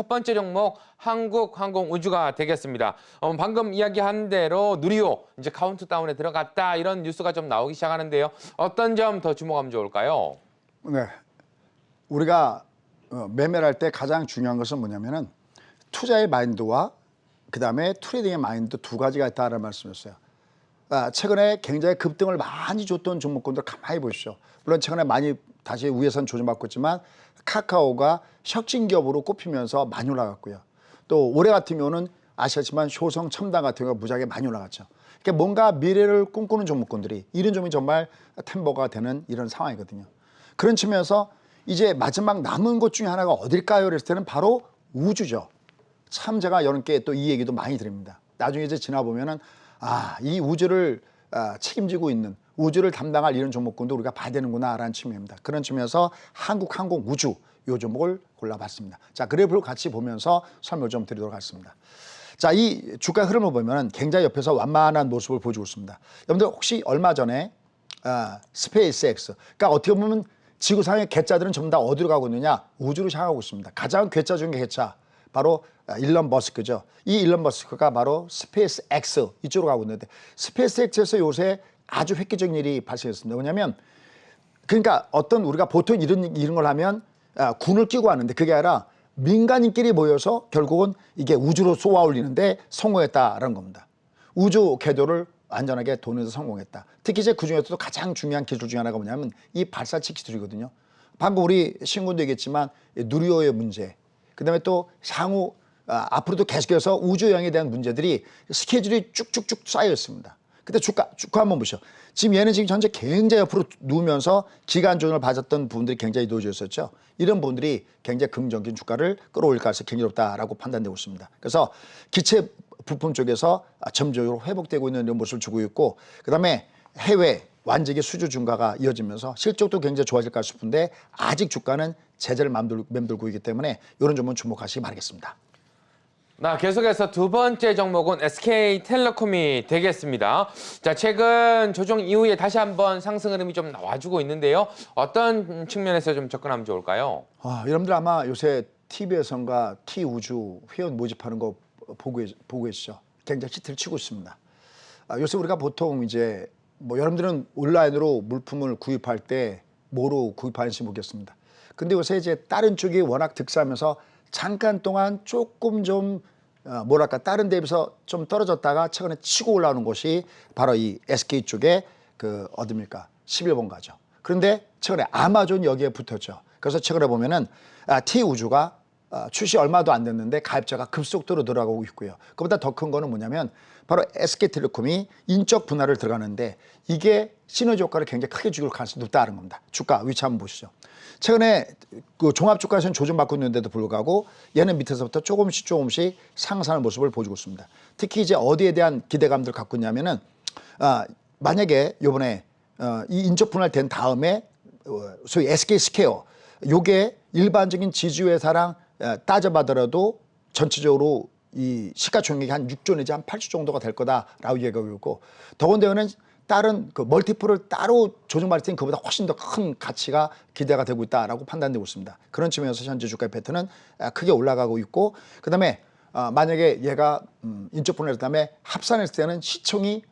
첫 번째 종목 한국항공우주가 되겠습니다. 방금 이야기한 대로 누리호 이제 카운트다운에 들어갔다 이런 뉴스가 좀 나오기 시작하는데요. 어떤 점 더 주목하면 좋을까요? 네, 우리가 매매를 할 때 가장 중요한 것은 뭐냐면은 투자의 마인드와 그다음에 트레이딩의 마인드 두 가지가 있다는 말씀이었어요. 최근에 굉장히 급등을 많이 줬던 종목군들 가만히 보십시오. 물론 최근에 많이 다시 위에선 조정받고 있지만 카카오가 혁신기업으로 꼽히면서 많이 올라갔고요. 또 올해 같은 경우는 아시겠지만 효성 첨단 같은 경우가 무지하게 많이 올라갔죠. 그러니까 뭔가 미래를 꿈꾸는 종목군들이 이런 종목이 정말 템버가 되는 이런 상황이거든요. 그런 측면에서 이제 마지막 남은 것 중에 하나가 어딜까요? 그랬을 때는 바로 우주죠. 참 제가 여러분께 또 이 얘기도 많이 드립니다. 나중에 이제 지나보면은 이 우주를 책임지고 있는 우주를 담당할 이런 종목군도 우리가 봐야 되는구나라는 측면입니다. 그런 측면에서 한국항공우주 이 종목을 골라봤습니다. 자, 그래프를 같이 보면서 설명을 좀 드리도록 하겠습니다. 자, 이 주가 흐름을 보면은 굉장히 옆에서 완만한 모습을 보여주고 있습니다. 여러분들 혹시 얼마 전에 스페이스X, 그러니까 어떻게 보면 지구상의 괴짜들은 전부 다 어디로 가고 있느냐? 우주로 향하고 있습니다. 가장 괴짜 중의 괴짜, 바로 일론 머스크죠. 이 일론 머스크가 바로 스페이스X 이쪽으로 가고 있는데 스페이스X에서 요새 아주 획기적인 일이 발생했습니다. 뭐냐면 그러니까 어떤 우리가 보통 이런 걸 하면 군을 끼고 하는데 그게 아니라 민간인끼리 모여서 결국은 이게 우주로 쏘아 올리는데 성공했다라는 겁니다. 우주 궤도를 안전하게 도는데 성공했다. 특히 이제 그중에서도 가장 중요한 기술 중에 하나가 뭐냐면 이 발사체 기술이거든요. 방금 우리 신군도 얘기했지만 누리호의 문제, 그다음에 또 향후 앞으로도 계속해서 우주여행에 대한 문제들이 스케줄이 쭉쭉쭉 쌓여 있습니다. 근데 주가 한번 보시죠. 지금 얘는 지금 현재 굉장히 옆으로 누우면서 기간 조정을 받았던 부분들이 굉장히 놓여져 있었죠. 이런 부분들이 굉장히 긍정적인 주가를 끌어올릴 가능성이 굉장히 높다라고 판단되고 있습니다. 그래서 기체 부품 쪽에서 점적으로 회복되고 있는 이런 모습을 주고 있고, 그다음에 해외 완전히 수주 증가가 이어지면서 실적도 굉장히 좋아질까 싶은데 아직 주가는 제재를 맴돌고 있기 때문에 이런 점은 주목하시기 바라겠습니다. 계속해서 두 번째 종목은 SK텔레콤이 되겠습니다. 자, 최근 조정 이후에 다시 한번 상승 흐름이 좀 나와주고 있는데요. 어떤 측면에서 좀 접근하면 좋을까요? 여러분들 아마 요새 TV에선가 T우주 회원 모집하는 거 보고 계시죠? 굉장히 히트를 치고 있습니다. 요새 우리가 보통 이제 여러분들은 온라인으로 물품을 구입할 때 뭐로 구입하는지 모르겠습니다. 근데 요새 이제 다른 쪽이 워낙 득세하면서 잠깐 동안 조금 좀 다른 데에 비해서 좀 떨어졌다가 최근에 치고 올라오는 곳이 바로 이 SK 쪽에 어딥니까? 11번가죠. 그런데 최근에 아마존 여기에 붙었죠. 그래서 최근에 보면은 T우주가 출시 얼마도 안 됐는데 가입자가 급속도로 늘어가고 있고요. 그보다 더 큰 거는 뭐냐면 바로 SK텔레콤이 인적 분할을 들어가는데 이게 시너지 효과를 굉장히 크게 주길 가능성이 높다는 겁니다. 주가 위치 한번 보시죠. 최근에 그 종합주가에서는 조정받고 있는데도 불구하고 얘는 밑에서부터 조금씩 상승하는 모습을 보여주고 있습니다. 특히 이제 어디에 대한 기대감들을 갖고 있냐면은 만약에 요번에 이 인적 분할된 다음에 소위 SK스퀘어 요게 일반적인 지주회사랑 따져봐더라도 전체적으로 이 시가총액이 한 6조 내지 한 8조 정도가 될 거다라고 얘기하고 있고, 더군다나는 다른 멀티플을 따로 조정받을 때는 그보다 훨씬 더 큰 가치가 기대가 되고 있다라고 판단되고 있습니다. 그런 측면에서 현재 주가의 패턴은 크게 올라가고 있고, 그다음에 만약에 얘가 인적 분할했 다음에 합산했을 때는 시총이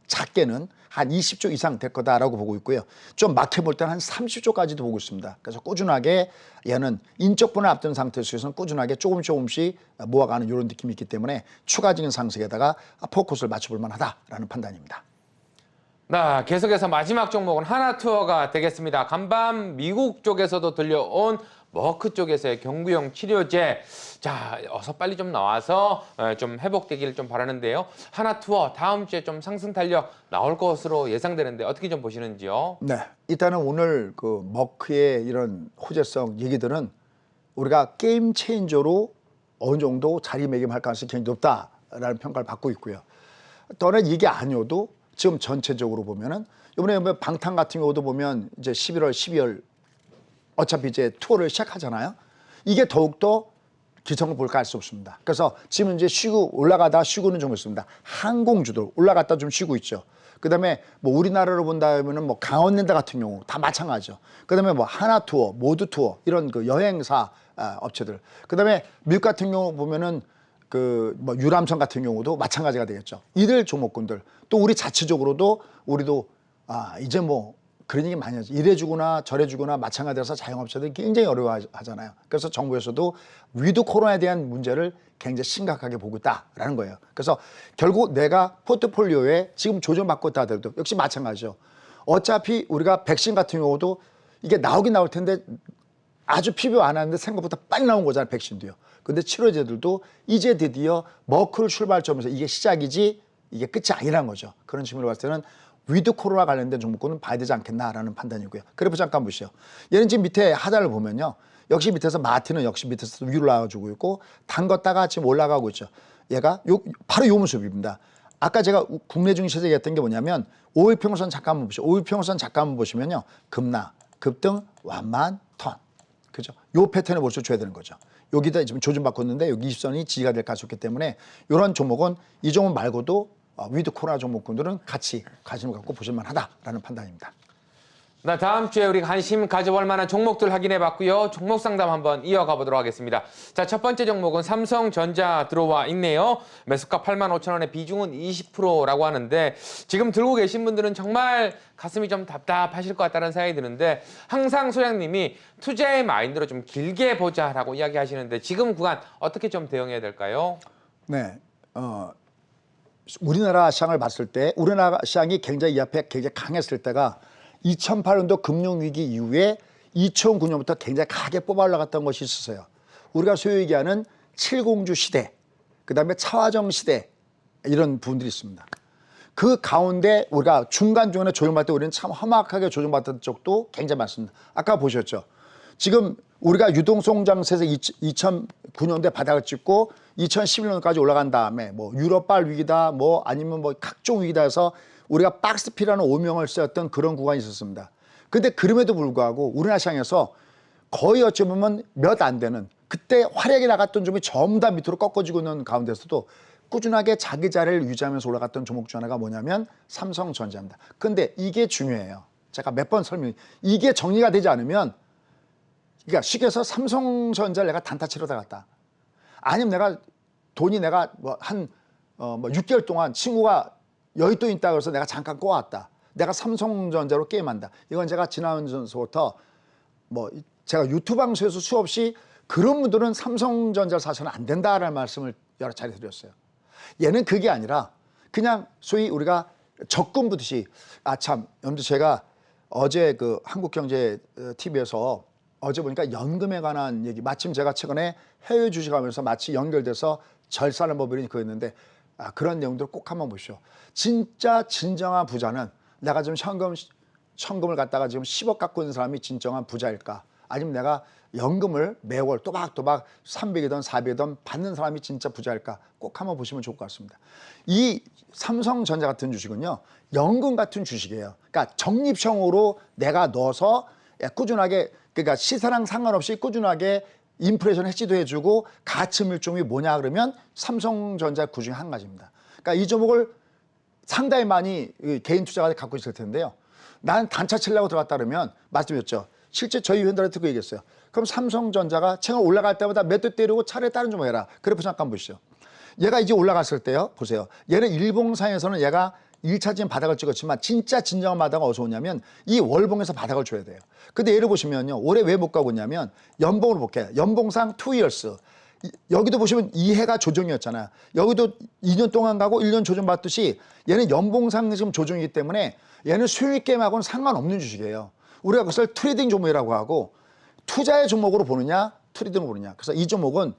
작게는 한 20조 이상 될 거다라고 보고 있고요. 좀 막혀 볼 때는 한 30조까지도 보고 있습니다. 그래서 꾸준하게 얘는 인적 분할 앞둔 상태 속에서는 꾸준하게 조금씩 모아가는 이런 느낌이 있기 때문에 추가적인 상승에다가 포커스를 맞춰볼 만하다라는 판단입니다. 계속해서 마지막 종목은 하나투어가 되겠습니다. 간밤 미국 쪽에서도 들려온 머크 쪽에서의 경구용 치료제. 자, 어서 빨리 좀 나와서 좀 회복되기를 좀 바라는데요. 하나투어 다음 주에 좀 상승 탄력 나올 것으로 예상되는데 어떻게 좀 보시는지요? 네, 일단은 오늘 머크의 이런 호재성 얘기들은 우리가 게임 체인저로 어느 정도 자리매김할 가능성이 굉장히 높다라는 평가를 받고 있고요. 또는 이게 아니어도 지금 전체적으로 보면은 이번에 방탄 같은 경우도 보면 이제 11월, 12월 어차피 이제 투어를 시작하잖아요. 이게 더욱더 기성을 볼까 할 수 없습니다. 그래서 지금 이제 올라가다 쉬고는 좀 있습니다. 항공주도 올라갔다 좀 쉬고 있죠. 그다음에 뭐 우리나라로 본다면은 뭐 강원랜드 같은 경우 다 마찬가지죠. 그다음에 뭐 하나투어, 모두투어 이런 그 여행사 업체들. 그다음에 미국 같은 경우 보면은 그 뭐 유람선 같은 경우도 마찬가지가 되겠죠. 이들 종목군들 또 우리 자체적으로도 우리도 이제 뭐 그런 얘기 많이 하죠. 이래주거나 저래주거나 마찬가지라서 자영업자들이 굉장히 어려워하잖아요. 그래서 정부에서도 위드 코로나에 대한 문제를 굉장히 심각하게 보고 있다라는 거예요. 그래서 결국 내가 포트폴리오에 지금 조정받고 있다 하더라도 역시 마찬가지죠. 어차피 우리가 백신 같은 경우도 이게 나오긴 나올 텐데 아주 필요 안 하는데 생각보다 빨리 나온 거잖아요. 백신도요. 근데 치료제들도 이제 드디어 머크를 출발점에서 이게 시작이지 이게 끝이 아니라는 거죠. 그런 측면으로 봤을 때는 위드 코로나 관련된 종목군은 봐야 되지 않겠나라는 판단이고요. 그래프 잠깐 보시죠. 얘는 지금 밑에 하단을 보면요. 역시 밑에서 마틴은 역시 밑에서 위로 나와주고 있고 담궜다가 지금 올라가고 있죠. 얘가 바로 요 모습입니다. 아까 제가 국내 증시에서 얘기했던 게 뭐냐면 5일평선 잠깐 한번 보시죠. 5일평선 잠깐 한번 보시면요. 급락, 급등, 완만, 턴. 그죠? 요 패턴을 보셔줘야 되는 거죠. 여기다 지금 조정받고 있는데 여기 20선이 지지가 될 가능성이 있기 때문에 이런 종목은 이 종목 말고도 위드 코로나 종목군들은 같이 관심을 갖고 보실만 하다라는 판단입니다. 나 다음 주에 우리 관심 가져볼 만한 종목들 확인해 봤고요. 종목 상담 한번 이어가 보도록 하겠습니다. 자, 첫 번째 종목은 삼성전자 들어와 있네요. 매수가 85,000원에 비중은 20%라고 하는데 지금 들고 계신 분들은 정말 가슴이 좀 답답하실 것 같다는 생각이 드는데 항상 소장님이 투자의 마인드로 좀 길게 보자라고 이야기하시는데 지금 구간 어떻게 좀 대응해야 될까요? 네, 우리나라 시장을 봤을 때 우리나라 시장이 굉장히 이 앞에 굉장히 강했을 때가 2008년도 금융위기 이후에 2009년부터 굉장히 강하게 뽑아 올라갔던 것이 있었어요. 우리가 소위 얘기하는 칠공주 시대, 그 다음에 차화정 시대 이런 부분들이 있습니다. 그 가운데 우리가 중간중간에 조정받을 때 우리는 참 험악하게 조정받던 쪽도 굉장히 많습니다. 아까 보셨죠. 지금 우리가 유동성 장세에서 2009년도에 바닥을 찍고 2011년까지 올라간 다음에 뭐 유럽발 위기다 뭐 아니면 뭐 각종 위기다 해서 우리가 박스피라는 오명을 쓰였던 그런 구간이 있었습니다. 근데 그럼에도 불구하고 우리나라 시장에서 거의 어찌 보면 몇 안 되는 그때 화려하게 나갔던 종목이 전부 다 밑으로 꺾어지고 있는 가운데서도 꾸준하게 자기 자리를 유지하면서 올라갔던 종목 중 하나가 뭐냐면 삼성전자입니다. 근데 이게 중요해요. 제가 몇 번 이게 정리가 되지 않으면 그러니까 쉽게 해서 삼성전자를 내가 단타 치러 나갔다. 아니면 내가 돈이 내가 뭐 6개월 동안 친구가 여윳돈 있다 그래서 내가 잠깐 꼬았다. 내가 삼성전자로 게임한다. 이건 제가 지난주부터 뭐 제가 유튜브 방송에서 수없이 그런 분들은 삼성전자를 사서는 안 된다라는 말씀을 여러 차례 드렸어요. 얘는 그게 아니라 그냥 소위 우리가 적금 부듯이 참 여러분들 제가 어제 그 한국경제 TV에서 어제 보니까 연금에 관한 얘기 마침 제가 최근에 해외 주식하면서 마치 연결돼서 절사하는 법이 그랬는데 그런 내용들을 꼭 한번 보시오. 진짜 진정한 부자는 내가 지금 현금을 갖다가 지금 10억 갖고 있는 사람이 진정한 부자일까? 아니면 내가 연금을 매월 또박또박 300이든 400이든 받는 사람이 진짜 부자일까? 꼭 한번 보시면 좋을 것 같습니다. 이 삼성전자 같은 주식은요. 연금 같은 주식이에요. 그러니까 적립형으로 내가 넣어서 꾸준하게 그러니까 시세랑 상관없이 꾸준하게 인플레이션 해지도 해주고 가치 밀종이 뭐냐 그러면 삼성전자 그 중에 한 가지입니다. 그러니까 이 종목을 상당히 많이 개인 투자가 갖고 있을 텐데요. 난 단차 치려고 들어갔다 그러면 말씀드렸죠. 실제 저희 회원들한테 그 얘기했어요. 그럼 삼성전자가 채널 올라갈 때마다 몇 대 때리고 차례 다른 종목 해라. 그래프 잠깐 보시죠. 얘가 이제 올라갔을 때요. 보세요. 얘는 일봉상에서는 얘가 1차적인 바닥을 찍었지만 진짜 진정한 바닥은 어디서 오냐면 이 월봉에서 바닥을 줘야 돼요. 근데 예를 보시면요. 올해 왜 못 가고 있냐면 연봉으로 볼게요. 연봉상 2years. 여기도 보시면 2해가 조정이었잖아요. 여기도 2년 동안 가고 1년 조정받듯이 얘는 연봉상 지금 조정이기 때문에 얘는 수익 게임하고는 상관없는 주식이에요. 우리가 그것을 트레이딩 종목이라고 하고 투자의 종목으로 보느냐 트레이딩으로 보느냐. 그래서 이 종목은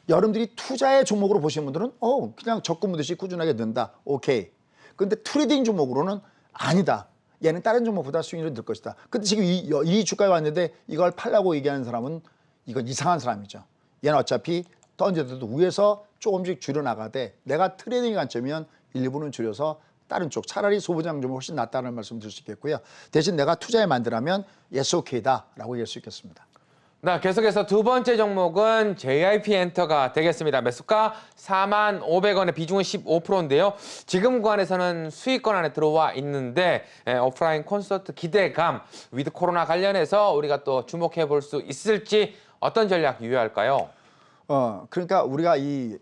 여러분들이 투자의 종목으로 보시는 분들은 그냥 적금 묻듯이 꾸준하게 는다. 오케이. 근데 트레이딩 종목으로는 아니다. 얘는 다른 종목보다 수익률이 늘 것이다. 근데 지금 이 주가에 왔는데 이걸 팔라고 얘기하는 사람은 이건 이상한 사람이죠. 얘는 어차피 던져도 위에서 조금씩 줄여나가되 내가 트레이딩 관점이면 일부는 줄여서 다른 쪽 차라리 소부장 종목 훨씬 낫다는 말씀 드릴 수 있겠고요. 대신 내가 투자에 만들라면 yes, okay다라고 얘기할 수 있겠습니다. 네, 계속해서 두 번째 종목은 JYP 엔터가 되겠습니다. 매수가 45,500원에 비중은 15%인데요. 지금 구간에서는 수익권 안에 들어와 있는데 오프라인 콘서트 기대감, 위드 코로나 관련해서 우리가 또 주목해 볼 수 있을지 어떤 전략 유효할까요? 그러니까 우리가 이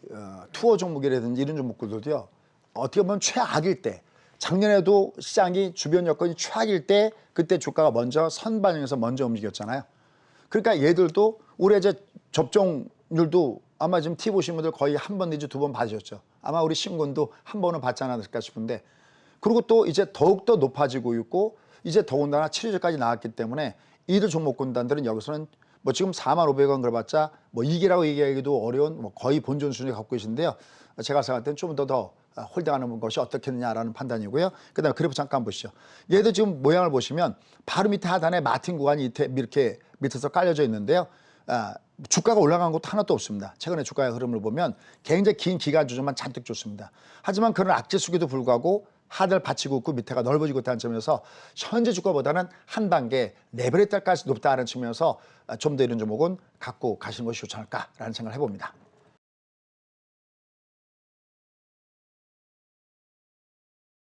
투어 종목이라든지 이런 종목들도요. 어떻게 보면 최악일 때, 작년에도 시장이 주변 여건이 최악일 때 그때 주가가 먼저 선반영해서 먼저 움직였잖아요. 그러니까 얘들도 올해 이제 접종률도 아마 지금 TV 보신 분들 거의 한 번 내지 두 번 받으셨죠. 아마 우리 신군도 한 번은 받지 않았을까 싶은데, 그리고 또 이제 더욱더 높아지고 있고 이제 더군다나 치료제까지 나왔기 때문에 이들 종목군단들은 여기서는 뭐 지금 45,500원 그래봤자 뭐 이기라고 얘기하기도 어려운 뭐 거의 본전 수준을 갖고 계신데요. 제가 생각할 때는 좀 더 홀딩하는 것이 어떻겠느냐라는 판단이고요. 그다음에 그래프 잠깐 보시죠. 얘도 지금 모양을 보시면 바로 밑에 하단에 마틴 구간이 이렇게 밑에서 깔려져 있는데요. 주가가 올라간 것도 하나도 없습니다. 최근에 주가의 흐름을 보면 굉장히 긴 기간 조정만 잔뜩 줬습니다. 하지만 그런 악재수기도 불구하고 하단을 받치고 있고 밑에가 넓어지고 있다는 점에서 현재 주가보다는 한 단계 레벨의 딸까지 높다는 측면에서 좀 더 이런 종목은 갖고 가시는 것이 좋지 않을까라는 생각을 해봅니다.